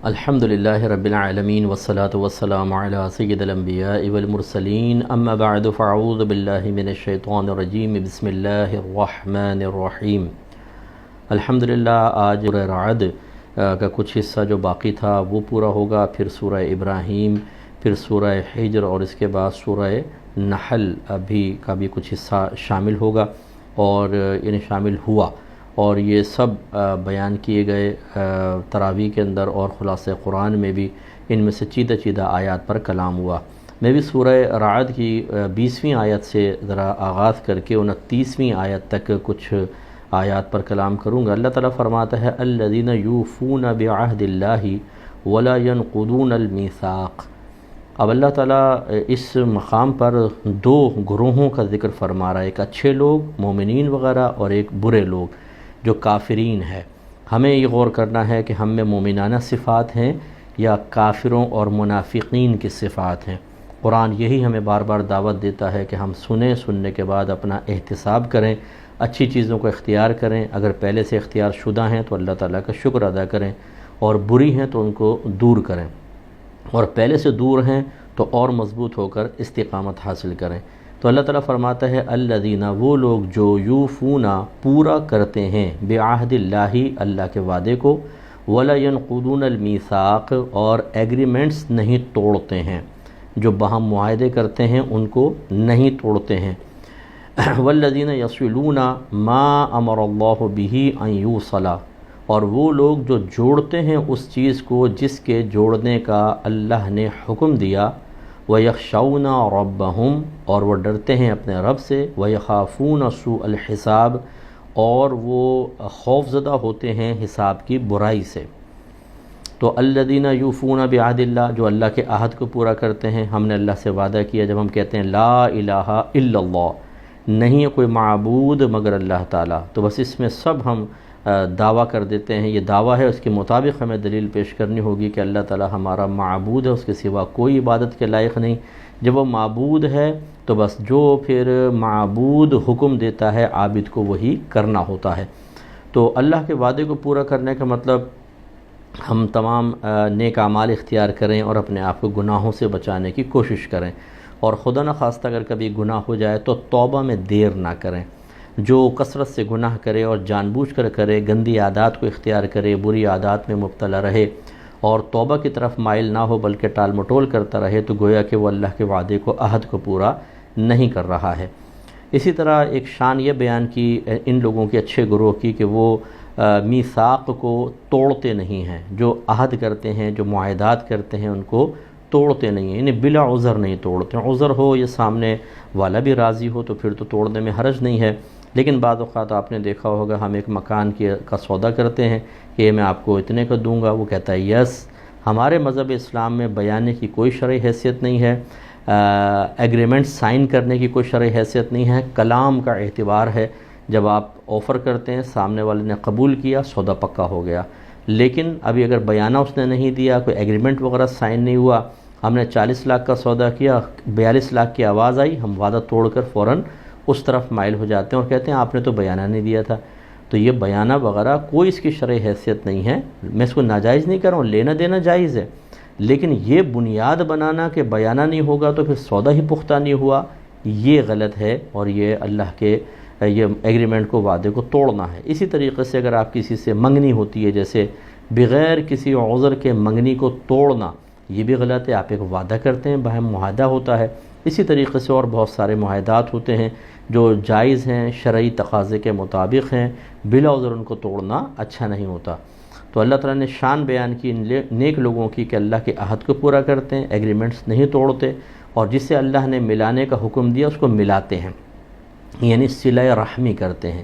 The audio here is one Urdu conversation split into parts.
الحمدللہ رب العالمین والصلاة والسلام علی سید الانبیاء والمرسلین اما بعد فاعوذ باللہ من الشیطان الرجیم بسم اللہ الرحمن الرحیم۔ الحمدللہ آج سورہ رعد کا کچھ حصہ جو باقی تھا وہ پورا ہوگا، پھر سورہ ابراہیم، پھر سورہ حجر اور اس کے بعد سورہ نحل کا بھی کچھ حصہ شامل ہوگا اور یعنی شامل ہوا، اور یہ سب بیان کیے گئے تراویح کے اندر، اور خلاصہ قرآن میں بھی ان میں سے چیدہ آیات پر کلام ہوا۔ میں بھی سورہ رعد کی 20ویں آیت سے ذرا آغاز کر کے 29ویں آیت تک کچھ آیات پر کلام کروں گا۔ اللہ تعالیٰ فرماتا ہے الذین یوفون بعہد اللہ ولا ینقضون المیثاق۔ اب اللہ تعالیٰ اس مقام پر دو گروہوں کا ذکر فرما رہا ہے، ایک اچھے لوگ مومنین وغیرہ اور ایک برے لوگ جو کافرین ہے۔ ہمیں یہ غور کرنا ہے کہ ہم میں مومنانہ صفات ہیں یا کافروں اور منافقین کی صفات ہیں۔ قرآن یہی ہمیں بار بار دعوت دیتا ہے کہ ہم سننے کے بعد اپنا احتساب کریں، اچھی چیزوں کو اختیار کریں، اگر پہلے سے اختیار شدہ ہیں تو اللہ تعالیٰ کا شکر ادا کریں، اور بری ہیں تو ان کو دور کریں، اور پہلے سے دور ہیں تو اور مضبوط ہو کر استقامت حاصل کریں۔ تو اللہ تعالیٰ فرماتا ہے الذین، وہ لوگ جو یوفون پورا کرتے ہیں بعہد اللہ، اللہ کے وعدے کو، ولا ینقضون المیثاق، اور ایگریمنٹس نہیں توڑتے ہیں، جو باہم معاہدے کرتے ہیں ان کو نہیں توڑتے ہیں۔ والذین یصلون ما امر اللہ بہ ان یوصل، اور وہ لوگ جو جوڑتے ہیں اس چیز کو جس کے جوڑنے کا اللہ نے حکم دیا، وَيَخْشَوْنَ رَبَّهُمْ، اور وہ ڈرتے ہیں اپنے رب سے، وَيَخَافُونَ سُوءَ الْحِسَابِ، اور وہ خوف زدہ ہوتے ہیں حساب کی برائی سے۔ تو الذین یوفون بعہد اللہ، جو اللہ کے عہد کو پورا کرتے ہیں۔ ہم نے اللہ سے وعدہ کیا، جب ہم کہتے ہیں لا الہ الا اللہ، نہیں ہے کوئی معبود مگر اللہ تعالیٰ، تو بس اس میں سب ہم دعویٰ کر دیتے ہیں، یہ دعویٰ ہے، اس کے مطابق ہمیں دلیل پیش کرنی ہوگی کہ اللہ تعالیٰ ہمارا معبود ہے، اس کے سوا کوئی عبادت کے لائق نہیں۔ جب وہ معبود ہے تو بس جو پھر معبود حکم دیتا ہے عابد کو وہی کرنا ہوتا ہے۔ تو اللہ کے وعدے کو پورا کرنے کا مطلب ہم تمام نیک اعمال اختیار کریں اور اپنے آپ کو گناہوں سے بچانے کی کوشش کریں، اور خدا نخواستہ اگر کبھی گناہ ہو جائے تو توبہ میں دیر نہ کریں۔ جو کثرت سے گناہ کرے اور جان بوجھ کر کرے، گندی عادات کو اختیار کرے، بری عادات میں مبتلا رہے اور توبہ کی طرف مائل نہ ہو بلکہ ٹال مٹول کرتا رہے، تو گویا کہ وہ اللہ کے وعدے کو، عہد کو پورا نہیں کر رہا ہے۔ اسی طرح ایک شان یہ بیان کی ان لوگوں کے اچھے گروہ کی کہ وہ میثاق کو توڑتے نہیں ہیں، جو عہد کرتے ہیں، جو معاہدات کرتے ہیں ان کو توڑتے نہیں ہیں، یعنی بلا عذر نہیں توڑتے۔ عذر ہو، یہ سامنے والا بھی راضی ہو تو پھر تو توڑنے میں حرج نہیں ہے، لیکن بعض اوقات آپ نے دیکھا ہوگا ہم ایک مکان کا سودا کرتے ہیں کہ یہ میں آپ کو اتنے کا دوں گا، وہ کہتا ہے یس۔ ہمارے مذہب اسلام میں بیانے کی کوئی شرعی حیثیت نہیں ہے، ایگریمنٹ سائن کرنے کی کوئی شرعی حیثیت نہیں ہے، کلام کا اعتبار ہے۔ جب آپ آفر کرتے ہیں، سامنے والے نے قبول کیا، سودا پکا ہو گیا۔ لیکن ابھی اگر بیانہ اس نے نہیں دیا، کوئی ایگریمنٹ وغیرہ سائن نہیں ہوا، ہم نے 40 لاکھ کا سودا کیا، 42 لاکھ کی آواز آئی، ہم وعدہ توڑ کر فوراً اس طرف مائل ہو جاتے ہیں اور کہتے ہیں آپ نے تو بیانہ نہیں دیا تھا۔ تو یہ بیانہ وغیرہ کوئی اس کی شرعی حیثیت نہیں ہے۔ میں اس کو ناجائز نہیں کر رہا ہوں، لینا دینا جائز ہے، لیکن یہ بنیاد بنانا کہ بیانہ نہیں ہوگا تو پھر سودا ہی پختہ نہیں ہوا، یہ غلط ہے، اور یہ اللہ کے یہ ایگریمنٹ کو، وعدے کو توڑنا ہے۔ اسی طریقے سے اگر آپ کسی سے منگنی ہوتی ہے، جیسے بغیر کسی عذر کے منگنی کو توڑنا، یہ بھی غلط ہے۔ آپ ایک وعدہ کرتے ہیں، باہم معاہدہ ہوتا ہے۔ اسی طریقے سے اور بہت سارے معاہدات ہوتے ہیں جو جائز ہیں، شرعی تقاضے کے مطابق ہیں، بلا عذر ان کو توڑنا اچھا نہیں ہوتا۔ تو اللہ تعالیٰ نے شان بیان کی ان نیک لوگوں کی کہ اللہ کے عہد کو پورا کرتے ہیں، ایگریمنٹس نہیں توڑتے، اور جسے اللہ نے ملانے کا حکم دیا اس کو ملاتے ہیں، یعنی صلہ رحمی کرتے ہیں،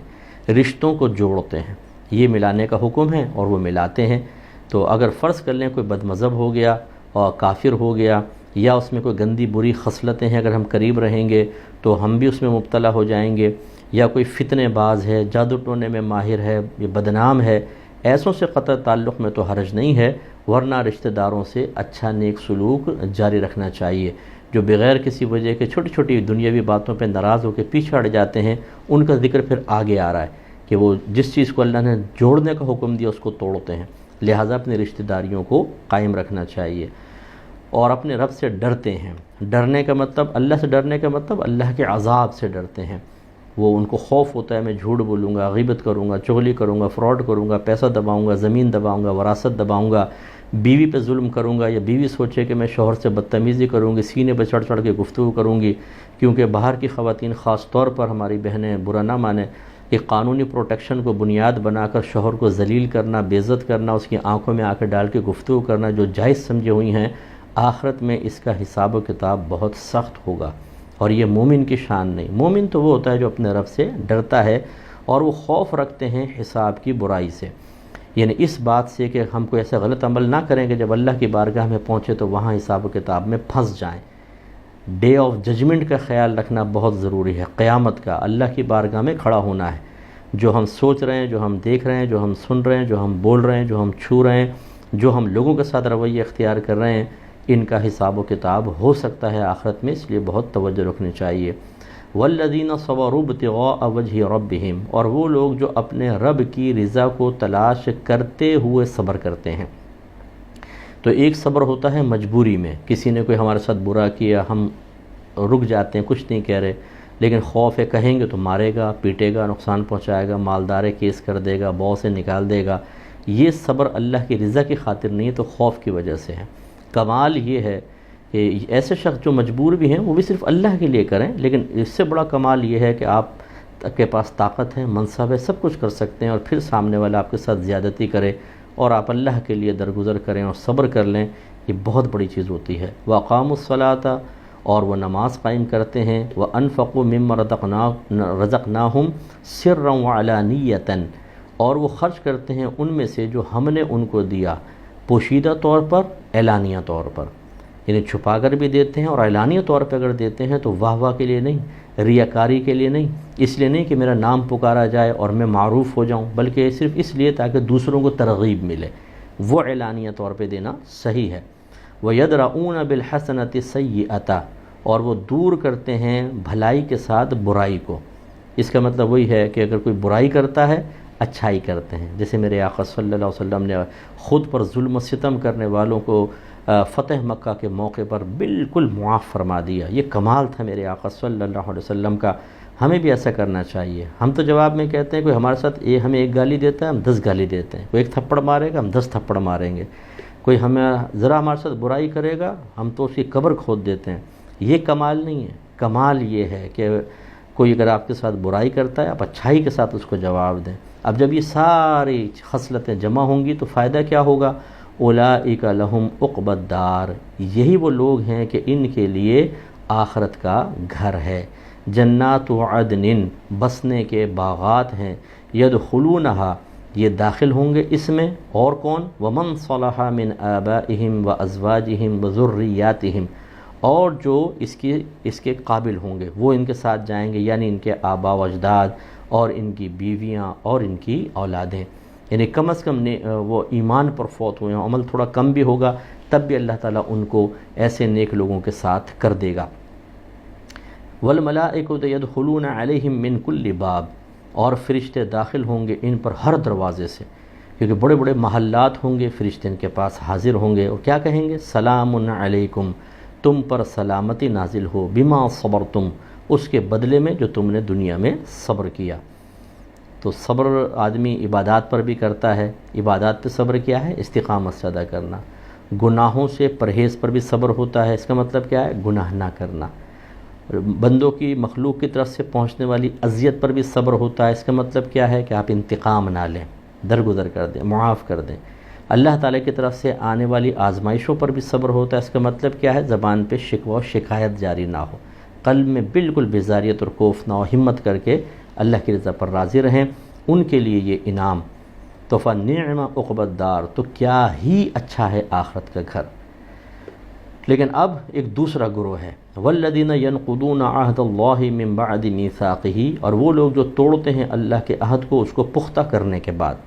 رشتوں کو جوڑتے ہیں۔ یہ ملانے کا حکم ہے اور وہ ملاتے ہیں۔ تو اگر فرض کر لیں کوئی بد مذہب ہو گیا اور کافر ہو گیا، یا اس میں کوئی گندی بری خصلتیں ہیں، اگر ہم قریب رہیں گے تو ہم بھی اس میں مبتلا ہو جائیں گے، یا کوئی فتنے باز ہے، جادو ٹونے میں ماہر ہے، یہ بدنام ہے، ایسوں سے قطع تعلق میں تو حرج نہیں ہے، ورنہ رشتہ داروں سے اچھا نیک سلوک جاری رکھنا چاہیے۔ جو بغیر کسی وجہ کے چھوٹی چھوٹی دنیاوی باتوں پہ ناراض ہو کے پیچھے ہٹ جاتے ہیں، ان کا ذکر پھر آگے آ رہا ہے کہ وہ جس چیز کو اللہ نے جوڑنے کا حکم دیا اس کو توڑتے ہیں۔ لہٰذا اپنی رشتہ داریوں کو قائم رکھنا چاہیے، اور اپنے رب سے ڈرتے ہیں۔ ڈرنے کا مطلب، اللہ سے ڈرنے کا مطلب اللہ کے عذاب سے ڈرتے ہیں۔ وہ ان کو خوف ہوتا ہے میں جھوٹ بولوں گا، غیبت کروں گا، چغلی کروں گا، فراڈ کروں گا، پیسہ دباؤں گا، زمین دباؤں گا، وراثت دباؤں گا، بیوی پہ ظلم کروں گا، یا بیوی سوچے کہ میں شوہر سے بدتمیزی کروں گی، سینے پہ چڑھ چڑھ کے گفتگو کروں گی، کیونکہ باہر کی خواتین خاص طور پر ہماری بہنیں برا نہ مانیں کہ قانونی پروٹیکشن کو بنیاد بنا کر شوہر کو ذلیل کرنا، بے عزت کرنا، اس کی آنکھوں میں آ کے ڈال کے گفتگو کرنا جو جائز سمجھی ہوئی ہیں، آخرت میں اس کا حساب و کتاب بہت سخت ہوگا، اور یہ مومن کی شان نہیں۔ مومن تو وہ ہوتا ہے جو اپنے رب سے ڈرتا ہے اور وہ خوف رکھتے ہیں حساب کی برائی سے، یعنی اس بات سے کہ ہم کوئی ایسا غلط عمل نہ کریں کہ جب اللہ کی بارگاہ میں پہنچے تو وہاں حساب و کتاب میں پھنس جائیں۔ ڈے آف ججمنٹ کا خیال رکھنا بہت ضروری ہے، قیامت کا، اللہ کی بارگاہ میں کھڑا ہونا ہے۔ جو ہم سوچ رہے ہیں، جو ہم دیکھ رہے ہیں، جو ہم سن رہے ہیں، جو ہم بول رہے ہیں، جو ہم چھو رہے ہیں، جو ہم لوگوں کے ساتھ رویہ اختیار کر رہے ہیں، ان کا حساب و کتاب ہو سکتا ہے آخرت میں، اس لیے بہت توجہ رکھنی چاہیے۔ والذین صبروا ابتغاء وجہ ربہم، اور وہ لوگ جو اپنے رب کی رضا کو تلاش کرتے ہوئے صبر کرتے ہیں۔ تو ایک صبر ہوتا ہے مجبوری میں، کسی نے کوئی ہمارے ساتھ برا کیا، ہم رک جاتے ہیں، کچھ نہیں کہہ رہے، لیکن خوف ہے کہیں گے تو مارے گا، پیٹے گا، نقصان پہنچائے گا، مالدار کیس کر دے گا، بہو سے نکال دے گا۔ یہ صبر اللہ کی رضا کی خاطر نہیں ہے، تو خوف کی وجہ سے ہے۔ کمال یہ ہے کہ ایسے شخص جو مجبور بھی ہیں وہ بھی صرف اللہ کے لیے کریں، لیکن اس سے بڑا کمال یہ ہے کہ آپ کے پاس طاقت ہے، منصب ہے، سب کچھ کر سکتے ہیں، اور پھر سامنے والا آپ کے ساتھ زیادتی کرے اور آپ اللہ کے لیے درگزر کریں اور صبر کر لیں، یہ بہت بڑی چیز ہوتی ہے۔ وَأَقَامُوا الصَّلَاةَ، اور وہ نماز قائم کرتے ہیں، وَأَنفَقُوا مِمَّا رَزَقْنَاهُمْ سِرًّا وَعَلَانِيَّةً، اور وہ خرچ کرتے ہیں ان میں سے جو ہم نے ان کو دیا، پوشیدہ طور پر، اعلانیہ طور پر، یعنی چھپا کر بھی دیتے ہیں، اور اعلانیہ طور پہ اگر دیتے ہیں تو واہ واہ کے لیے نہیں، ریاکاری کے لیے نہیں، اس لیے نہیں کہ میرا نام پکارا جائے اور میں معروف ہو جاؤں، بلکہ صرف اس لیے تاکہ دوسروں کو ترغیب ملے، وہ اعلانیہ طور پہ دینا صحیح ہے۔ وَيَدْرَؤُونَ بِالْحَسَنَةِ السَّيِّئَةَ، اور وہ دور کرتے ہیں بھلائی کے ساتھ برائی کو۔ اس کا مطلب وہی ہے کہ اگر کوئی برائی کرتا ہے، اچھائی کرتے ہیں، جیسے میرے آقا صلی اللہ علیہ وسلم نے خود پر ظلم و ستم کرنے والوں کو فتح مکہ کے موقع پر بالکل معاف فرما دیا۔ یہ کمال تھا میرے آقا صلی اللہ علیہ وسلم کا، ہمیں بھی ایسا کرنا چاہیے۔ ہم تو جواب میں کہتے ہیں کوئی ہمارے ساتھ ہمیں ایک گالی دیتا ہے، ہم 10 گالی دیتے ہیں، کوئی ایک تھپڑ مارے گا، ہم 10 تھپڑ ماریں گے، کوئی ہمیں ذرا ہمارے ساتھ برائی کرے گا، ہم تو اس کی قبر کھود دیتے ہیں۔ یہ کمال نہیں ہے، کمال یہ ہے کہ کوئی اگر آپ کے ساتھ برائی کرتا ہے، آپ اچھائی کے ساتھ اس کو جواب دیں۔ اب جب یہ ساری خصلتیں جمع ہوں گی تو فائدہ کیا ہوگا؟ اولئک لہم عقبی الدار، یہی وہ لوگ ہیں کہ ان کے لیے آخرت کا گھر ہے، جنات عدن، بسنے کے باغات ہیں، یدخلونہا، یہ داخل ہوں گے اس میں، اور کون؟ ومن صلح من آبائہم وازواجہم وذریاتہم، اور جو اس کے قابل ہوں گے وہ ان کے ساتھ جائیں گے، یعنی ان کے آبا و اجداد اور ان کی بیویاں اور ان کی اولادیں، یعنی کم از کم وہ ایمان پر فوت ہوئے ہیں، عمل تھوڑا کم بھی ہوگا تب بھی اللہ تعالیٰ ان کو ایسے نیک لوگوں کے ساتھ کر دے گا۔ والملائکۃ یدخلون علیہم من کل باب، اور فرشتے داخل ہوں گے ان پر ہر دروازے سے، کیونکہ بڑے بڑے محلات ہوں گے، فرشتے ان کے پاس حاضر ہوں گے اور کیا کہیں گے؟ سلام علیکم، تم پر سلامتی نازل ہو، بما صبرتم، اس کے بدلے میں جو تم نے دنیا میں صبر کیا۔ تو صبر آدمی عبادات پر بھی کرتا ہے، عبادات پہ صبر کیا ہے؟ استقامت سے ادا کرنا۔ گناہوں سے پرہیز پر بھی صبر ہوتا ہے، اس کا مطلب کیا ہے؟ گناہ نہ کرنا۔ بندوں کی، مخلوق کی طرف سے پہنچنے والی اذیت پر بھی صبر ہوتا ہے، اس کا مطلب کیا ہے؟ کہ آپ انتقام نہ لیں، درگزر کر دیں، معاف کر دیں۔ اللہ تعالیٰ کی طرف سے آنے والی آزمائشوں پر بھی صبر ہوتا ہے، اس کا مطلب کیا ہے؟ زبان پہ شکوہ و شکایت جاری نہ ہو، قلب میں بالکل بیزاریت اور خوف نہ ہو، ہمت کر کے اللہ کی رضا پر راضی رہیں، ان کے لیے یہ انعام۔ تو فَنِعْمَ عُقْبَى الدَّارِ، تو کیا ہی اچھا ہے آخرت کا گھر۔ لیکن اب ایک دوسرا گروہ ہے، وَالَّذِينَ يَنْقُضُونَ عَهْدَ اللَّهِ مِنْ بَعْدِ مِيثَاقِهِ، اور وہ لوگ جو توڑتے ہیں اللہ کے عہد کو، اس کو پختہ کرنے کے بعد،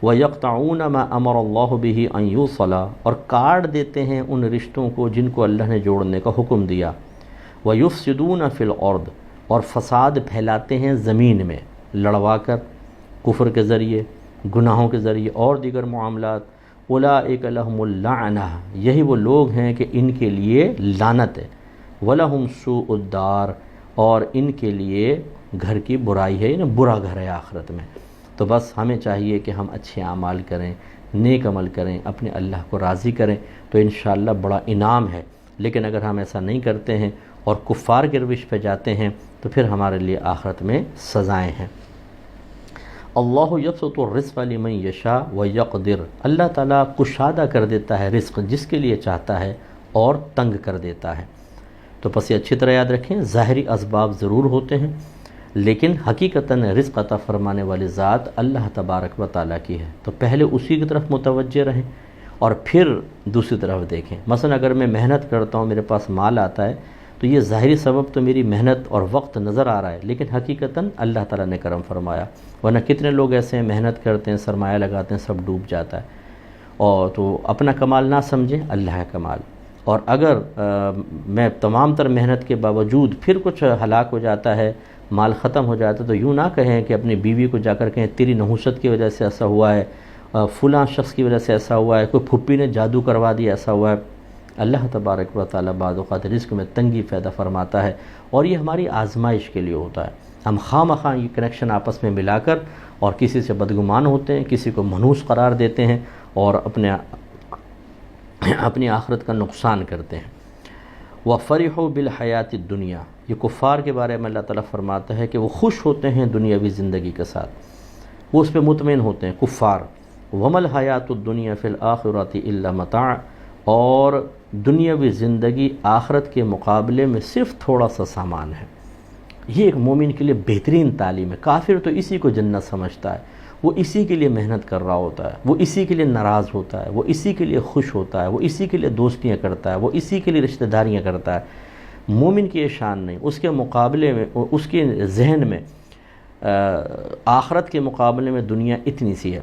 وَيَقْطَعُونَ مَا أَمَرَ اللَّهُ بِهِ أَنْ يُوصَلَ، اور کاٹ دیتے ہیں ان رشتوں کو جن کو اللہ نے جوڑنے کا حکم دیا، وَيُفْسِدُونَ فِي الْأَرْضِ، اور فساد پھیلاتے ہیں زمین میں، لڑوا کر، کفر کے ذریعے، گناہوں کے ذریعے اور دیگر معاملات۔ اولئک لہم اللعنہ، یہی وہ لوگ ہیں کہ ان کے لیے لعنت ہے۔ ولہم سوء الدار، اور ان کے لیے گھر کی برائی ہے، یعنی برا گھر ہے آخرت میں۔ تو بس ہمیں چاہیے کہ ہم اچھے اعمال کریں، نیک عمل کریں، اپنے اللہ کو راضی کریں، تو انشاءاللہ بڑا انعام ہے۔ لیکن اگر ہم ایسا نہیں کرتے ہیں اور کفار کے روش پہ جاتے ہیں تو پھر ہمارے لیے آخرت میں سزائیں ہیں۔ اللہ یبسط الرزق لمن یشاء ویقدر، اللہ تعالیٰ کشادہ کر دیتا ہے رزق جس کے لیے چاہتا ہے اور تنگ کر دیتا ہے۔ تو پس یہ اچھی طرح یاد رکھیں، ظاہری اسباب ضرور ہوتے ہیں لیکن حقیقتاً رزق عطا فرمانے والی ذات اللہ تبارک و تعالیٰ کی ہے، تو پہلے اسی کی طرف متوجہ رہیں اور پھر دوسری طرف دیکھیں۔ مثلا اگر میں محنت کرتا ہوں، میرے پاس مال آتا ہے، تو یہ ظاہری سبب تو میری محنت اور وقت نظر آ رہا ہے لیکن حقیقتاً اللہ تعالیٰ نے کرم فرمایا، ورنہ کتنے لوگ ایسے ہیں محنت کرتے ہیں، سرمایہ لگاتے ہیں، سب ڈوب جاتا ہے۔ اور تو اپنا کمال نہ سمجھیں، اللہ کا کمال۔ اور اگر میں تمام تر محنت کے باوجود پھر کچھ ہلاک ہو جاتا ہے، مال ختم ہو جاتا ہے، تو یوں نہ کہیں کہ اپنی بیوی کو جا کر کہیں تیری نحوست کی وجہ سے ایسا ہوا ہے، فلاں شخص کی وجہ سے ایسا ہوا ہے، کوئی پھپھی نے جادو کروا دیا ایسا ہوا ہے۔ اللہ تبارک و تعالیٰ بعض اوقات رزق میں تنگی پیدا فرماتا ہے اور یہ ہماری آزمائش کے لیے ہوتا ہے۔ ہم خواہ مخواہ یہ کنیکشن آپس میں ملا کر اور کسی سے بدگمان ہوتے ہیں، کسی کو منحوس قرار دیتے ہیں اور اپنی آخرت کا نقصان کرتے ہیں۔ وَفَرِحُوا بِالْحَيَاةِ الدُّنْيَا، یہ کفار کے بارے میں اللہ تعالیٰ فرماتا ہے کہ وہ خوش ہوتے ہیں دنیاوی زندگی کے ساتھ، وہ اس پہ مطمئن ہوتے ہیں کفار۔ وَمَا الْحَيَاةُ الدُّنْيَا فِي الْآخِرَةِ إِلَّا مَتَاعٌ، اور دنیاوی زندگی آخرت کے مقابلے میں صرف تھوڑا سا سامان ہے۔ یہ ایک مومن کے لیے بہترین تعلیم ہے۔ کافر تو اسی کو جنت سمجھتا ہے، وہ اسی کے لیے محنت کر رہا ہوتا ہے، وہ اسی کے لیے ناراض ہوتا ہے، وہ اسی کے لیے خوش ہوتا ہے، وہ اسی کے لیے دوستیاں کرتا ہے، وہ اسی کے لیے رشتہ داریاں کرتا ہے۔ مومن کی یہ شان نہیں، اس کے مقابلے میں، اس کے ذہن میں آخرت کے مقابلے میں دنیا اتنی سی ہے۔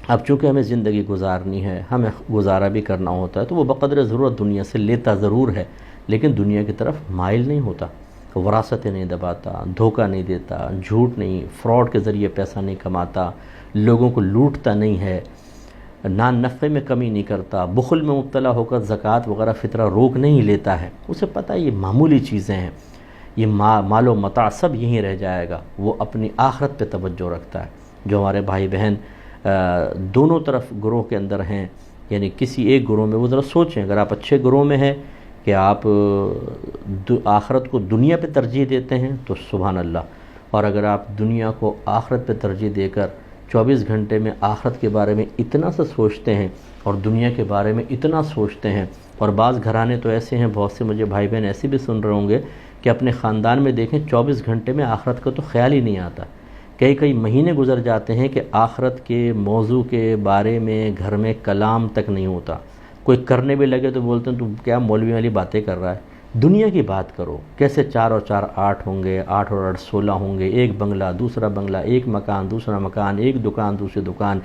اب چونکہ ہمیں زندگی گزارنی ہے، ہمیں گزارا بھی کرنا ہوتا ہے، تو وہ بقدر ضرورت دنیا سے لیتا ضرور ہے لیکن دنیا کی طرف مائل نہیں ہوتا، وراثتیں نہیں دباتا، دھوکہ نہیں دیتا، جھوٹ نہیں، فراڈ کے ذریعے پیسہ نہیں کماتا، لوگوں کو لوٹتا نہیں ہے، نان نفع میں کمی نہیں کرتا، بخل میں مبتلا ہو کر زکوٰۃ وغیرہ فطرہ روک نہیں لیتا ہے۔ اسے پتہ ہے یہ معمولی چیزیں ہیں، یہ مال و متاع سب یہیں رہ جائے گا، وہ اپنی آخرت پہ توجہ رکھتا ہے۔ جو ہمارے بھائی بہن دونوں طرف گروہ کے اندر ہیں، یعنی کسی ایک گروہ میں، وہ ذرا سوچیں، اگر آپ اچھے گروہ میں ہیں کہ آپ آخرت کو دنیا پہ ترجیح دیتے ہیں تو سبحان اللہ، اور اگر آپ دنیا کو آخرت پہ ترجیح دے کر 24 گھنٹے میں آخرت کے بارے میں اتنا سا سوچتے ہیں اور دنیا کے بارے میں اتنا سوچتے ہیں، اور بعض گھرانے تو ایسے ہیں، بہت سے مجھے بھائی بہن ایسے بھی سن رہے ہوں گے کہ اپنے خاندان میں دیکھیں 24 گھنٹے میں آخرت کا تو خیال ہی نہیں آتا، کئی مہینے گزر جاتے ہیں کہ آخرت کے موضوع کے بارے میں گھر میں کلام تک نہیں ہوتا۔ کوئی کرنے بھی لگے تو بولتے ہیں تو کیا مولوی والی باتیں کر رہا ہے، دنیا کی بات کرو، کیسے 4 اور 4 8 ہوں گے، 8 اور 8 16 ہوں گے، ایک بنگلہ دوسرا بنگلہ، ایک مکان دوسرا مکان، ایک دکان دوسری دکان،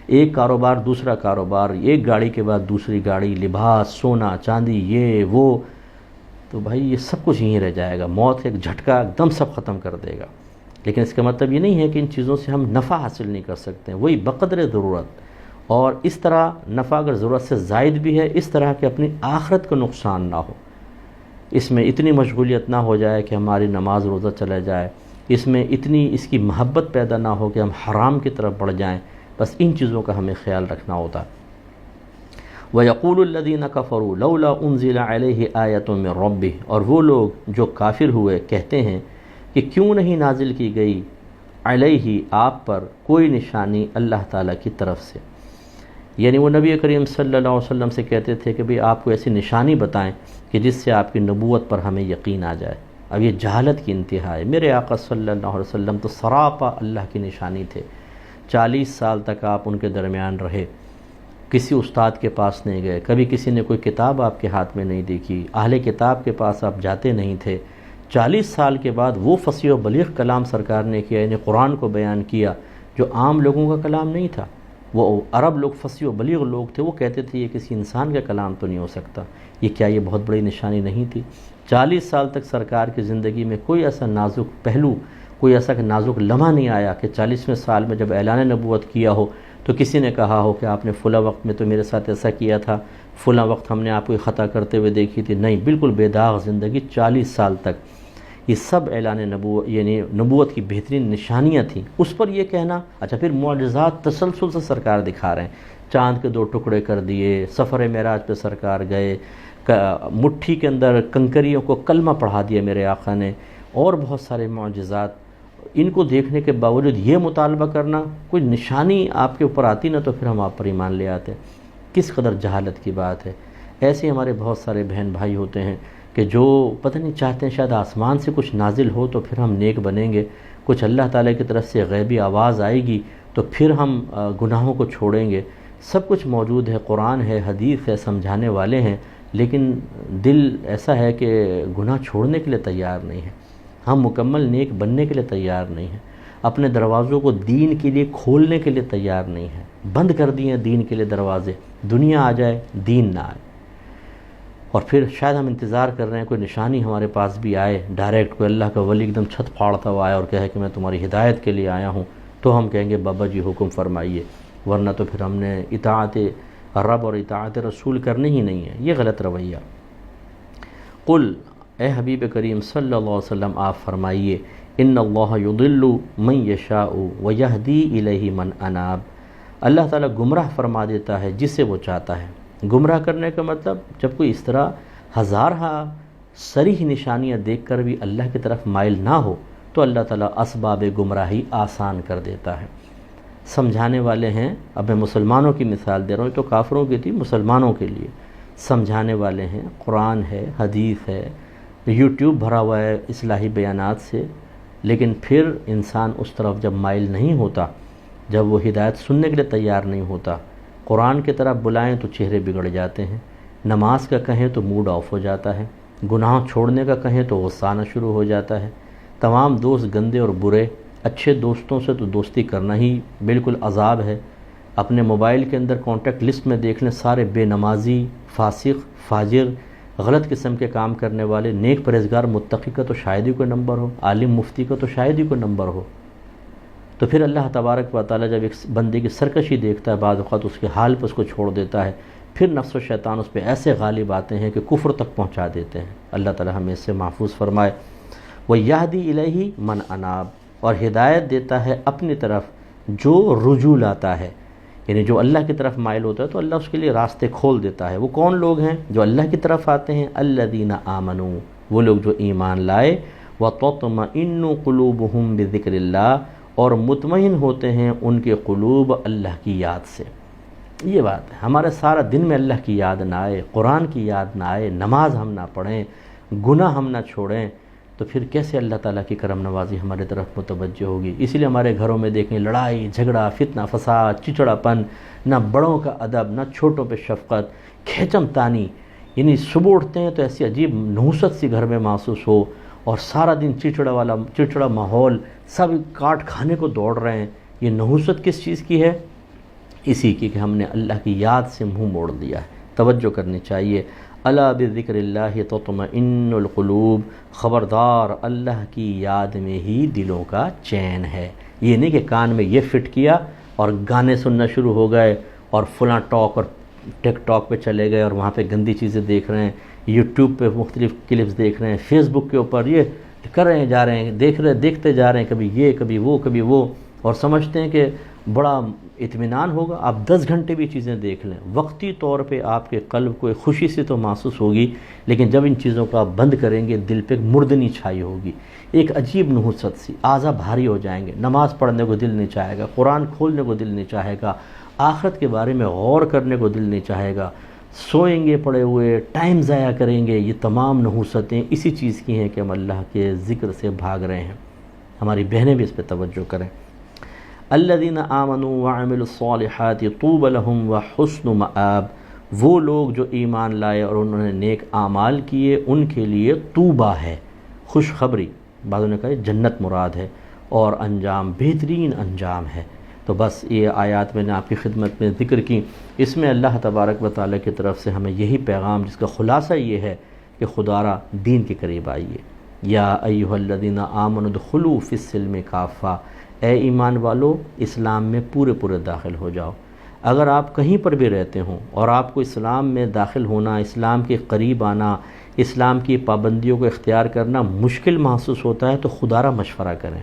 ایک کاروبار دوسرا کاروبار، ایک گاڑی کے بعد دوسری گاڑی، لباس، سونا چاندی، یہ وہ، تو بھائی یہ سب کچھ یہیں رہ جائے گا، موت ایک جھٹکا ایک دم سب ختم کر دے گا۔ لیکن اس کا مطلب یہ نہیں ہے کہ ان چیزوں سے ہم نفع حاصل نہیں کر سکتے، وہی بقدر ضرورت، اور اس طرح نفع اگر ضرورت سے زائد بھی ہے، اس طرح کہ اپنی آخرت کو نقصان نہ ہو، اس میں اتنی مشغولیت نہ ہو جائے کہ ہماری نماز روزہ چلا جائے، اس میں اتنی اس کی محبت پیدا نہ ہو کہ ہم حرام کی طرف بڑھ جائیں، بس ان چیزوں کا ہمیں خیال رکھنا ہوتا ہے۔ وَيَقُولُ الَّذِينَ كَفَرُوا لَوْلَا أُنزِلَ عَلَيْهِ آيَةٌ مِّن رَّبِّهِ، اور وہ لوگ جو کافر ہوئے کہتے ہیں کہ کیوں نہیں نازل کی گئی علیہ آپ پر کوئی نشانی اللہ تعالیٰ کی طرف سے، یعنی وہ نبی کریم صلی اللہ علیہ وسلم سے کہتے تھے کہ بھئی آپ کو ایسی نشانی بتائیں کہ جس سے آپ کی نبوت پر ہمیں یقین آ جائے۔ اب یہ جہالت کی انتہا ہے۔ میرے آقا صلی اللہ علیہ وسلم تو سراپا اللہ کی نشانی تھے، 40 سال تک آپ ان کے درمیان رہے، کسی استاد کے پاس نہیں گئے، کبھی کسی نے کوئی کتاب آپ کے ہاتھ میں نہیں دیکھی، اہل کتاب کے پاس آپ جاتے نہیں تھے۔ 40 سال کے بعد وہ فصیح و بلیغ کلام سرکار نے کیا، یعنی قرآن کو بیان کیا، جو عام لوگوں کا کلام نہیں تھا۔ وہ عرب لوگ فصیح و بلیغ لوگ تھے، وہ کہتے تھے یہ کسی انسان کا کلام تو نہیں ہو سکتا، یہ کیا یہ بہت بڑی نشانی نہیں تھی؟ 40 سال تک سرکار کی زندگی میں کوئی ایسا نازک پہلو، کوئی ایسا کہ نازک لمحہ نہیں آیا کہ 40ویں سال میں جب اعلان نبوت کیا ہو تو کسی نے کہا ہو کہ آپ نے فلاں وقت میں تو میرے ساتھ ایسا کیا تھا، فلاں وقت ہم نے آپ کو خطا کرتے ہوئے دیکھی تھی. نہیں، بالکل بے داغ زندگی 40 سال تک. یہ سب اعلان نبوت یعنی نبوت کی بہترین نشانیاں تھیں. اس پر یہ کہنا، اچھا پھر معجزات تسلسل سے سرکار دکھا رہے ہیں. چاند کے 2 ٹکڑے کر دیے، سفر معراج پہ سرکار گئے، مٹھی کے اندر کنکریوں کو کلمہ پڑھا دیا میرے آقا نے، اور بہت سارے معجزات. ان کو دیکھنے کے باوجود یہ مطالبہ کرنا، کوئی نشانی آپ کے اوپر آتی نہ تو پھر ہم آپ پر ایمان لے آتے. کس قدر جہالت کی بات ہے. ایسے ہمارے بہت سارے بہن بھائی ہوتے ہیں کہ جو پتہ نہیں چاہتے ہیں شاید آسمان سے کچھ نازل ہو تو پھر ہم نیک بنیں گے، کچھ اللہ تعالیٰ کی طرف سے غیبی آواز آئے گی تو پھر ہم گناہوں کو چھوڑیں گے. سب کچھ موجود ہے، قرآن ہے، حدیث ہے، سمجھانے والے ہیں، لیکن دل ایسا ہے کہ گناہ چھوڑنے کے لیے تیار نہیں ہے. ہم مکمل نیک بننے کے لیے تیار نہیں ہیں، اپنے دروازوں کو دین کے لیے کھولنے کے لیے تیار نہیں ہیں. بند کر دیے ہیں دین کے لیے دروازے، دنیا آ جائے دین نہ آئے. اور پھر شاید ہم انتظار کر رہے ہیں کوئی نشانی ہمارے پاس بھی آئے، ڈائریکٹ کوئی اللہ کا ولی ایک دم چھت پھاڑتا ہوا آئے اور کہے کہ میں تمہاری ہدایت کے لیے آیا ہوں، تو ہم کہیں گے بابا جی حکم فرمائیے. ورنہ تو پھر ہم نے اطاعت رب اور اطاعت رسول کرنی ہی نہیں ہے. یہ غلط رویہ. قل، اے حبیب کریم صلی اللہ علیہ وسلم آپ فرمائیے، ان اللہ یضل من یشاء ویہدی الیہ من اناب. اللہ تعالیٰ گمراہ فرما دیتا ہے جسے وہ چاہتا ہے. گمراہ کرنے کا مطلب جب کوئی اس طرح ہزارہ صریح نشانیاں دیکھ کر بھی اللہ کی طرف مائل نہ ہو تو اللہ تعالیٰ اسباب گمراہی آسان کر دیتا ہے. سمجھانے والے ہیں، اب میں مسلمانوں کی مثال دے رہا ہوں، تو کافروں کی تھی، مسلمانوں کے لیے سمجھانے والے ہیں. قرآن ہے، حدیث ہے، یوٹیوب بھرا ہوا ہے اصلاحی بیانات سے. لیکن پھر انسان اس طرف جب مائل نہیں ہوتا، جب وہ ہدایت سننے کے لیے تیار نہیں ہوتا، قرآن کی طرف بلائیں تو چہرے بگڑ جاتے ہیں، نماز کا کہیں تو موڈ آف ہو جاتا ہے، گناہ چھوڑنے کا کہیں تو غصہ آنا شروع ہو جاتا ہے. تمام دوست گندے اور برے، اچھے دوستوں سے تو دوستی کرنا ہی بالکل عذاب ہے. اپنے موبائل کے اندر کانٹیکٹ لسٹ میں دیکھ لیں، سارے بے نمازی، فاسق، فاجر، غلط قسم کے کام کرنے والے. نیک پرہیزگار متقی کا تو شاید ہی کوئی نمبر ہو، عالم مفتی کا تو شاید ہی کوئی نمبر ہو. تو پھر اللہ تبارک و تعالیٰ جب ایک بندے کی سرکشی دیکھتا ہے، بعض اوقات اس کے حال پہ اس کو چھوڑ دیتا ہے، پھر نفس و شیطان اس پہ ایسے غالب آتے ہیں کہ کفر تک پہنچا دیتے ہیں. اللہ تعالیٰ ہمیں اس سے محفوظ فرمائے. وَيَهْدِي إِلَيْهِ مَنْ أَنَابَ، اور ہدایت دیتا ہے اپنی طرف جو رجوع لاتا ہے، یعنی جو اللہ کی طرف مائل ہوتا ہے تو اللہ اس کے لیے راستے کھول دیتا ہے. وہ کون لوگ ہیں جو اللہ کی طرف آتے ہیں؟ الذین آمنوا، وہ لوگ جو ایمان لائے، وَتَطْمَئِنُّ قُلُوبُهُمْ بِذِكْرِ اللَّهِ، اور مطمئن ہوتے ہیں ان کے قلوب اللہ کی یاد سے. یہ بات ہے، ہمارے سارا دن میں اللہ کی یاد نہ آئے، قرآن کی یاد نہ آئے، نماز ہم نہ پڑھیں، گناہ ہم نہ چھوڑیں، تو پھر کیسے اللہ تعالیٰ کی کرم نوازی ہمارے طرف متوجہ ہوگی؟ اسی لیے ہمارے گھروں میں دیکھیں لڑائی جھگڑا، فتنہ فساد، چچڑاپن، نہ بڑوں کا ادب، نہ چھوٹوں پہ شفقت، کھینچم تانی. یعنی صبح اٹھتے ہیں تو ایسی عجیب نحوست سی گھر میں محسوس ہو، اور سارا دن چڑچڑا ماحول، سب کاٹ کھانے کو دوڑ رہے ہیں. یہ نحوست کس چیز کی ہے؟ اسی کی کہ ہم نے اللہ کی یاد سے منہ موڑ دیا ہے. توجہ کرنی چاہیے. الا بذکر اللہ تطمئن القلوب، خبردار اللہ کی یاد میں ہی دلوں کا چین ہے. یہ نہیں کہ کان میں یہ فٹ کیا اور گانے سننا شروع ہو گئے اور فلاں ٹاک اور ٹک ٹاک پہ چلے گئے اور وہاں پہ گندی چیزیں دیکھ رہے ہیں، یوٹیوب پہ مختلف کلپس دیکھ رہے ہیں، فیس بک کے اوپر یہ کر رہے ہیں، جا رہے ہیں، دیکھتے جا رہے ہیں، کبھی یہ کبھی وہ، اور سمجھتے ہیں کہ بڑا اطمینان ہوگا. آپ 10 گھنٹے بھی چیزیں دیکھ لیں، وقتی طور پہ آپ کے قلب کو ایک خوشی سے تو محسوس ہوگی، لیکن جب ان چیزوں کو آپ بند کریں گے دل پہ ایک مردنی چھائی ہوگی، ایک عجیب نحوست سی، اعضاء بھاری ہو جائیں گے. نماز پڑھنے کو دل نہیں چاہے گا، قرآن کھولنے کو دل نہیں چاہے گا، آخرت کے بارے میں غور کرنے کو دل نہیں چاہے گا، سوئیں گے پڑے ہوئے، ٹائم ضائع کریں گے. یہ تمام نحوستیں اسی چیز کی ہیں کہ ہم اللہ کے ذکر سے بھاگ رہے ہیں. ہماری بہنیں بھی اس پہ توجہ کریں. الذین آمنوا وعملوا الصالحات طوبی لہم وحسن مآب، وہ لوگ جو ایمان لائے اور انہوں نے نیک اعمال کیے ان کے لیے طوبہ ہے، خوشخبری. بعضوں نے کہا جنت مراد ہے، اور انجام بہترین انجام ہے. تو بس یہ آیات میں نے آپ کی خدمت میں ذکر کی. اس میں اللہ تبارک و تعالیٰ کی طرف سے ہمیں یہی پیغام، جس کا خلاصہ یہ ہے کہ خدا را دین کے قریب آئیے، یا ایھا الذین آمنوا ادخلوا فی السلم کافہ، اے ایمان والو اسلام میں پورے پورے داخل ہو جاؤ۔ اگر آپ کہیں پر بھی رہتے ہوں اور آپ کو اسلام میں داخل ہونا، اسلام کے قریب آنا، اسلام کی پابندیوں کو اختیار کرنا مشکل محسوس ہوتا ہے تو خدا را مشورہ کریں،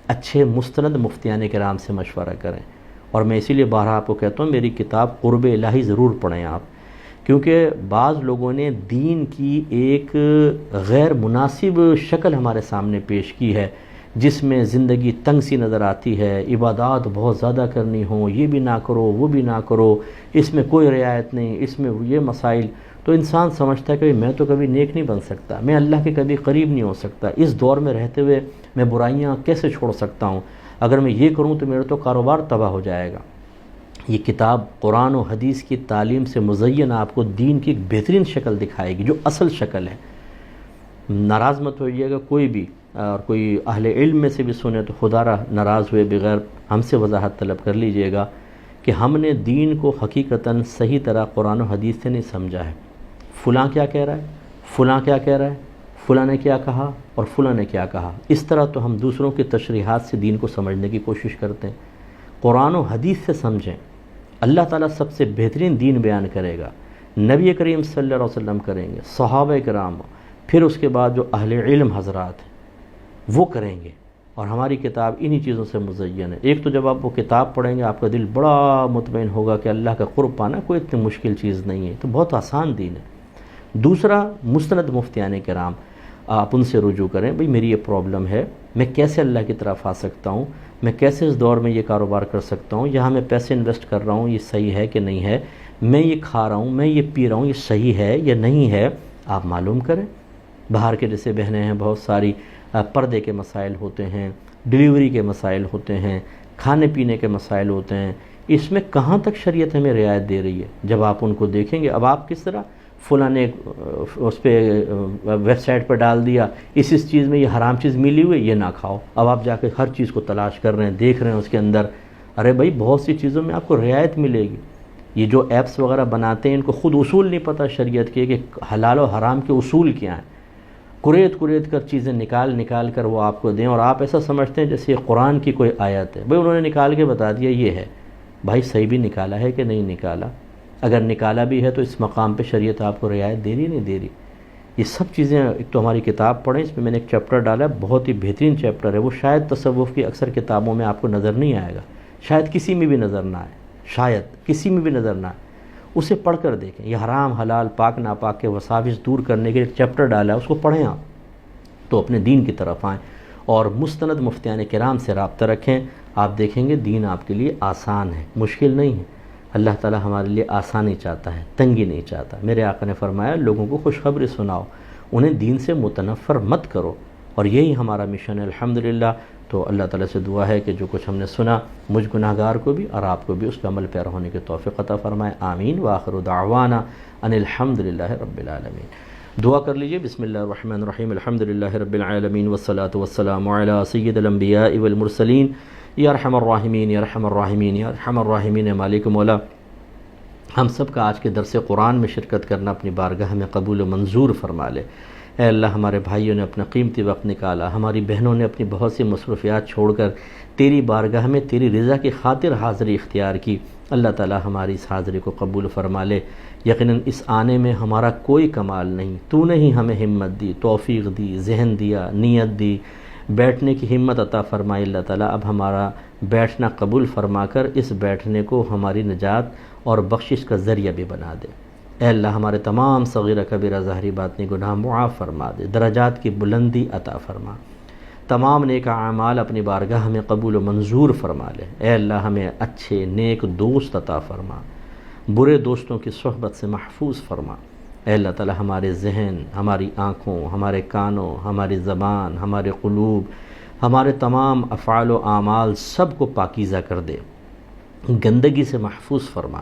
اچھے مستند مفتیان کرام سے مشورہ کریں۔ اور میں اسی لیے بارہا آپ کو کہتا ہوں میری کتاب قرب الہی ضرور پڑھیں آپ، کیونکہ بعض لوگوں نے دین کی ایک غیر مناسب شکل ہمارے سامنے پیش کی ہے، جس میں زندگی تنگ سی نظر آتی ہے، عبادات بہت زیادہ کرنی ہوں، یہ بھی نہ کرو وہ بھی نہ کرو، اس میں کوئی رعایت نہیں، اس میں یہ مسائل، تو انسان سمجھتا ہے کہ میں تو کبھی نیک نہیں بن سکتا، میں اللہ کے کبھی قریب نہیں ہو سکتا، اس دور میں رہتے ہوئے میں برائیاں کیسے چھوڑ سکتا ہوں، اگر میں یہ کروں تو میرا تو کاروبار تباہ ہو جائے گا۔ یہ کتاب قرآن و حدیث کی تعلیم سے مزین آپ کو دین کی ایک بہترین شکل دکھائے گی، جو اصل شکل ہے۔ ناراض مت ہوئیے گا کوئی بھی، اور کوئی اہل علم میں سے بھی سنے تو خدا را ناراض ہوئے بغیر ہم سے وضاحت طلب کر لیجئے گا کہ ہم نے دین کو حقیقتاً صحیح طرح قرآن و حدیث سے نہیں سمجھا ہے۔ فلاں کیا کہہ رہا ہے، فلاں کیا کہہ رہا ہے، فلاں نے کیا کہا اور فلاں نے کیا کہا، اس طرح تو ہم دوسروں کی تشریحات سے دین کو سمجھنے کی کوشش کرتے ہیں۔ قرآن و حدیث سے سمجھیں، اللہ تعالیٰ سب سے بہترین دین بیان کرے گا، نبی کریم صلی اللہ علیہ وسلم کریں گے، صحابہ کرام، پھر اس کے بعد جو اہل علم حضرات ہیں وہ کریں گے، اور ہماری کتاب انہی چیزوں سے مزین ہے۔ ایک تو جب آپ وہ کتاب پڑھیں گے آپ کا دل بڑا مطمئن ہوگا کہ اللہ کا قرب پانا کوئی اتنی مشکل چیز نہیں ہے، تو بہت آسان دین ہے۔ دوسرا، مستند مفتیان کرام، آپ ان سے رجوع کریں، بھئی میری یہ پرابلم ہے، میں کیسے اللہ کی طرف آ سکتا ہوں، میں کیسے اس دور میں یہ کاروبار کر سکتا ہوں، یہاں میں پیسے انویسٹ کر رہا ہوں یہ صحیح ہے کہ نہیں ہے، میں یہ کھا رہا ہوں، میں یہ پی رہا ہوں، یہ صحیح ہے یا نہیں ہے، آپ معلوم کریں۔ باہر کے جیسے بہنیں ہیں بہت ساری، پردے کے مسائل ہوتے ہیں، ڈیلیوری کے مسائل ہوتے ہیں، کھانے پینے کے مسائل ہوتے ہیں، اس میں کہاں تک شریعت ہمیں رعایت دے رہی ہے؟ جب آپ ان کو دیکھیں گے، اب آپ کس طرح فلاں نے اس پہ ویب سائٹ پر ڈال دیا اس چیز میں یہ حرام چیز ملی ہوئی یہ نہ کھاؤ، اب آپ جا کے ہر چیز کو تلاش کر رہے ہیں، دیکھ رہے ہیں اس کے اندر، ارے بھائی بہت سی چیزوں میں آپ کو رعایت ملے گی۔ یہ جو ایپس وغیرہ بناتے ہیں ان کو خود اصول نہیں پتہ شریعت کے کہ حلال و حرام کے اصول کیا ہیں، کریت کر چیزیں نکال کر وہ آپ کو دیں، اور آپ ایسا سمجھتے ہیں جیسے یہ قرآن کی کوئی آیت ہے۔ بھئی انہوں نے نکال کے بتا دیا یہ ہے، بھائی صحیح بھی نکالا ہے کہ نہیں نکالا؟ اگر نکالا بھی ہے تو اس مقام پہ شریعت آپ کو رعایت دے رہی نہیں دے رہی؟ یہ سب چیزیں، ایک تو ہماری کتاب پڑھیں، اس میں نے ایک چیپٹر ڈالا ہے، بہت ہی بہترین چیپٹر ہے، وہ شاید تصوف کی اکثر کتابوں میں آپ کو نظر نہیں آئے گا، شاید کسی میں بھی نظر نہ آئے، شاید کسی میں بھی نظر نہ آئے، اسے پڑھ کر دیکھیں۔ یہ حرام حلال پاک ناپاک کے وساوس دور کرنے کے ایک چیپٹر ڈالا ہے، اس کو پڑھیں آپ تو اپنے دین کی طرف آئیں، اور مستند مفتیان کرام سے رابطہ رکھیں، آپ دیکھیں گے دین آپ کے لیے آسان ہے، مشکل نہیں ہے۔ اللہ تعالیٰ ہمارے لیے آسانی چاہتا ہے، تنگی نہیں چاہتا۔ میرے آقا نے فرمایا لوگوں کو خوشخبری سناؤ، انہیں دین سے متنفر مت کرو، اور یہی ہمارا مشن ہے الحمدللہ۔ تو اللہ تعالیٰ سے دعا ہے کہ جو کچھ ہم نے سنا مجھ گناہ گار کو بھی اور آپ کو بھی اس کا عمل پیرا ہونے کی توفیق عطا فرمائے، آمین۔ وآخر دعوانا ان الحمدللہ رب العالمین۔ دعا کر لیجئے، بسم اللہ الرحمن الرحیم، الحمدللہ رب العالمین والصلاة والسلام علی سید الانبیاء والمرسلین، یا ارحم الراحمین یا ارحم الراحمین یا ارحم الراحمین۔ مالک مولا، ہم سب کا آج کے درس قرآن میں شرکت کرنا اپنی بارگاہ میں قبول و منظور فرما لے۔ اے اللہ، ہمارے بھائیوں نے اپنا قیمتی وقت نکالا، ہماری بہنوں نے اپنی بہت سی مصروفیات چھوڑ کر تیری بارگاہ میں تیری رضا کی خاطر حاضری اختیار کی۔ اللہ تعالی ہماری اس حاضری کو قبول فرما لے۔ یقیناً اس آنے میں ہمارا کوئی کمال نہیں، تو نے ہی ہمیں ہمت دی، توفیق دی، ذہن دیا، نیت دی، بیٹھنے کی ہمت عطا فرمائی۔ اللہ تعالیٰ اب ہمارا بیٹھنا قبول فرما کر اس بیٹھنے کو ہماری نجات اور بخشش کا ذریعہ بھی بنا دے۔ اے اللہ، ہمارے تمام صغیرہ کبیرہ ظاہری باطنی گناہ معاف فرما دے، درجات کی بلندی عطا فرما، تمام نیک اعمال اپنی بارگاہ میں قبول و منظور فرما لے۔ اے اللہ، ہمیں اچھے نیک دوست عطا فرما، برے دوستوں کی صحبت سے محفوظ فرما۔ اے اللہ تعالی، ہمارے ذہن، ہماری آنکھوں، ہمارے کانوں، ہماری زبان، ہمارے قلوب، ہمارے تمام افعال و اعمال سب کو پاکیزہ کر دے، گندگی سے محفوظ فرما۔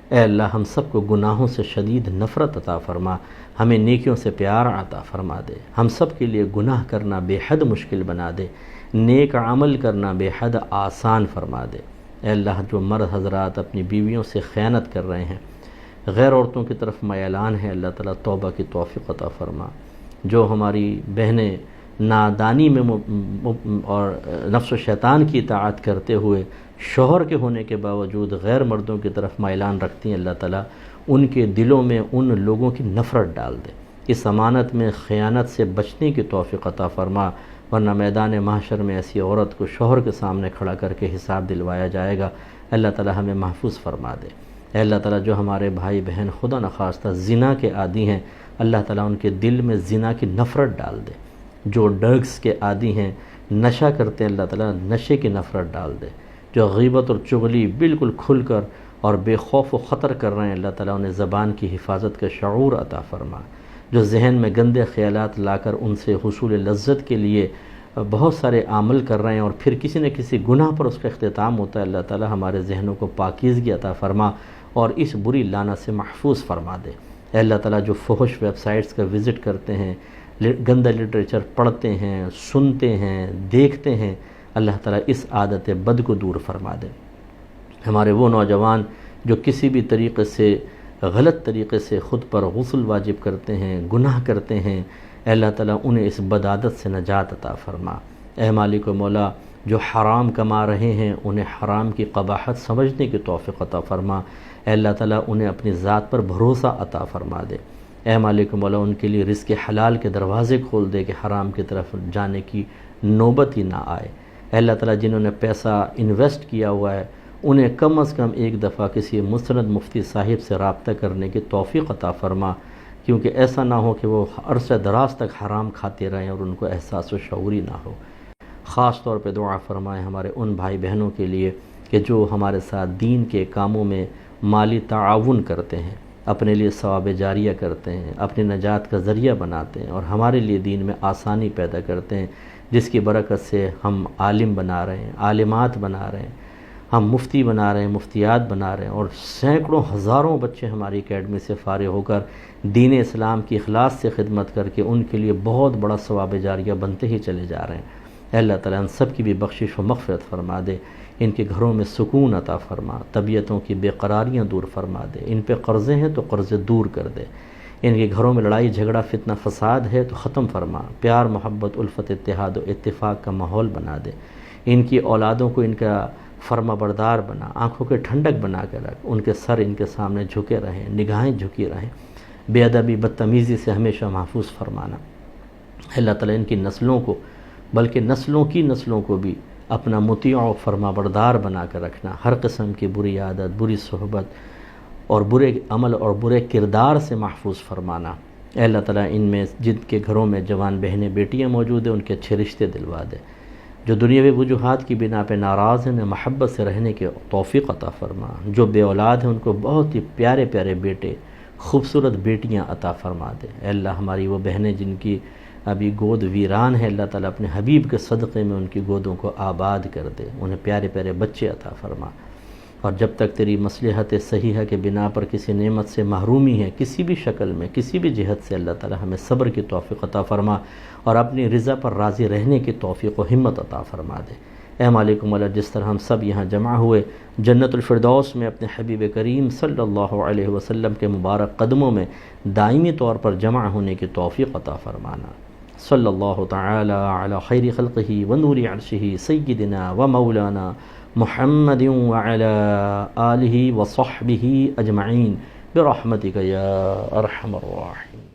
اے اللہ، ہم سب کو گناہوں سے شدید نفرت عطا فرما، ہمیں نیکیوں سے پیار عطا فرما دے۔ ہم سب کے لیے گناہ کرنا بے حد مشکل بنا دے، نیک عمل کرنا بے حد آسان فرما دے۔ اے اللہ، جو مرد حضرات اپنی بیویوں سے خیانت کر رہے ہیں، غیر عورتوں کی طرف میلان ہے، اللہ تعالیٰ توبہ کی توفیق عطا فرما۔ جو ہماری بہنیں نادانی میں اور نفس و شیطان کی اطاعت کرتے ہوئے شوہر کے ہونے کے باوجود غیر مردوں کی طرف مائلان رکھتی ہیں، اللہ تعالیٰ ان کے دلوں میں ان لوگوں کی نفرت ڈال دے۔ اس امانت میں خیانت سے بچنے کی توفیق عطا فرما، ورنہ میدان محشر میں ایسی عورت کو شوہر کے سامنے کھڑا کر کے حساب دلوایا جائے گا۔ اللہ تعالیٰ ہمیں محفوظ فرما دے۔ اے اللہ تعالیٰ جو ہمارے بھائی بہن خدا نخواستہ زنا کے عادی ہیں، اللہ تعالیٰ ان کے دل میں زنا کی نفرت ڈال دے۔ جو ڈرگس کے عادی ہیں، نشہ کرتے ہیں، اللہ تعالیٰ نشے کی نفرت ڈال دے۔ جو غیبت اور چغلی بالکل کھل کر اور بے خوف و خطر کر رہے ہیں، اللہ تعالیٰ انہیں زبان کی حفاظت کا شعور عطا فرما۔ جو ذہن میں گندے خیالات لا کر ان سے حصول لذت کے لیے بہت سارے عمل کر رہے ہیں اور پھر کسی نہ کسی گناہ پر اس کا اختتام ہوتا ہے، اللہ تعالیٰ ہمارے ذہنوں کو پاکیزگی عطا فرما اور اس بری لعنت سے محفوظ فرما دے۔ اے اللہ تعالیٰ جو فحش ویب سائٹس کا وزٹ کرتے ہیں، گندہ لٹریچر پڑھتے ہیں، سنتے ہیں، دیکھتے ہیں، اللہ تعالیٰ اس عادت بد کو دور فرما دے۔ ہمارے وہ نوجوان جو کسی بھی طریقے سے غلط طریقے سے خود پر غسل واجب کرتے ہیں، گناہ کرتے ہیں، اے اللہ تعالیٰ انہیں اس بد عادت سے نجات عطا فرما۔ اے مالک و مولا جو حرام کما رہے ہیں انہیں حرام کی قباحت سمجھنے کی توفیق عطا فرما۔ اے اللہ تعالیٰ انہیں اپنی ذات پر بھروسہ عطا فرما دے۔ اے مالک و مولا ان کے لیے رزق حلال کے دروازے کھول دے کہ حرام کی طرف جانے کی نوبت ہی نہ آئے۔ اے اللہ تعالیٰ جنہوں نے پیسہ انویسٹ کیا ہوا ہے انہیں کم از کم ایک دفعہ کسی مستند مفتی صاحب سے رابطہ کرنے کی توفیق عطا فرما، کیونکہ ایسا نہ ہو کہ وہ عرصہ دراز تک حرام کھاتے رہیں اور ان کو احساس و شعور ہی نہ ہو۔ خاص طور پہ دعا فرمائیں ہمارے ان بھائی بہنوں کے لیے کہ جو ہمارے ساتھ دین کے کاموں میں مالی تعاون کرتے ہیں، اپنے لیے ثواب جاریہ کرتے ہیں، اپنی نجات کا ذریعہ بناتے ہیں اور ہمارے لیے دین میں آسانی پیدا کرتے ہیں، جس کی برکت سے ہم عالم بنا رہے ہیں، عالمات بنا رہے ہیں، ہم مفتی بنا رہے ہیں، مفتیات بنا رہے ہیں اور سینکڑوں ہزاروں بچے ہماری اکیڈمی سے فارغ ہو کر دین اسلام کی اخلاص سے خدمت کر کے ان کے لیے بہت بڑا ثواب جاریہ بنتے ہی چلے جا رہے ہیں۔ اے اللہ تعالیٰ ان سب کی بھی بخشش و مغفرت فرما دے، ان کے گھروں میں سکون عطا فرما، طبیعتوں کی بے قراریاں دور فرما دے، ان پہ قرضے ہیں تو قرضے دور کر دے، ان کے گھروں میں لڑائی جھگڑا فتنہ فساد ہے تو ختم فرما، پیار محبت الفت اتحاد و اتفاق کا ماحول بنا دے، ان کی اولادوں کو ان کا فرما بردار بنا، آنکھوں کے ٹھنڈک بنا کے رکھ، ان کے سر ان کے سامنے جھکے رہیں، نگاہیں جھکی رہیں، بے ادبی بدتمیزی سے ہمیشہ محفوظ فرمانا۔ اللہ تعالیٰ ان کی نسلوں کو بلکہ نسلوں کی نسلوں کو بھی اپنا مطیع و فرما بردار بنا کر رکھنا، ہر قسم کی بری عادت، بری صحبت اور برے عمل اور برے کردار سے محفوظ فرمانا۔ اے اللہ تعالیٰ ان میں جن کے گھروں میں جوان بہنیں بیٹیاں موجود ہیں ان کے اچھے رشتے دلوا دے، جو دنیاوی وجوہات کی بنا پہ ناراض ہیں انہیں محبت سے رہنے کی توفیق عطا فرما، جو بے اولاد ہیں ان کو بہت ہی پیارے پیارے بیٹے، خوبصورت بیٹیاں عطا فرما دے۔ اے اللہ ہماری وہ بہنیں جن کی ابھی گود ویران ہے، اللہ تعالیٰ اپنے حبیب کے صدقے میں ان کی گودوں کو آباد کر دے، انہیں پیارے پیارے بچے عطا فرما۔ اور جب تک تیری مصلحت صحیحہ کے بنا پر کسی نعمت سے محرومی ہے، کسی بھی شکل میں، کسی بھی جہت سے، اللہ تعالیٰ ہمیں صبر کی توفیق عطا فرما اور اپنی رضا پر راضی رہنے کی توفیق و ہمت عطا فرما دے۔ اے مالک مولا جس طرح ہم سب یہاں جمع ہوئے جنت الفردوس میں اپنے حبیب کریم صلی اللہ علیہ وسلم کے مبارک قدموں میں دائمی طور پر جمع ہونے کی توفیق عطا فرمانا۔ صلی اللہ تعالی علی خیر خلقہ و نور عرشہ سیدنا و مولانا محمد وعلی آلہ و صحبہ اجمعین برحمتک یا ارحم الراحمین۔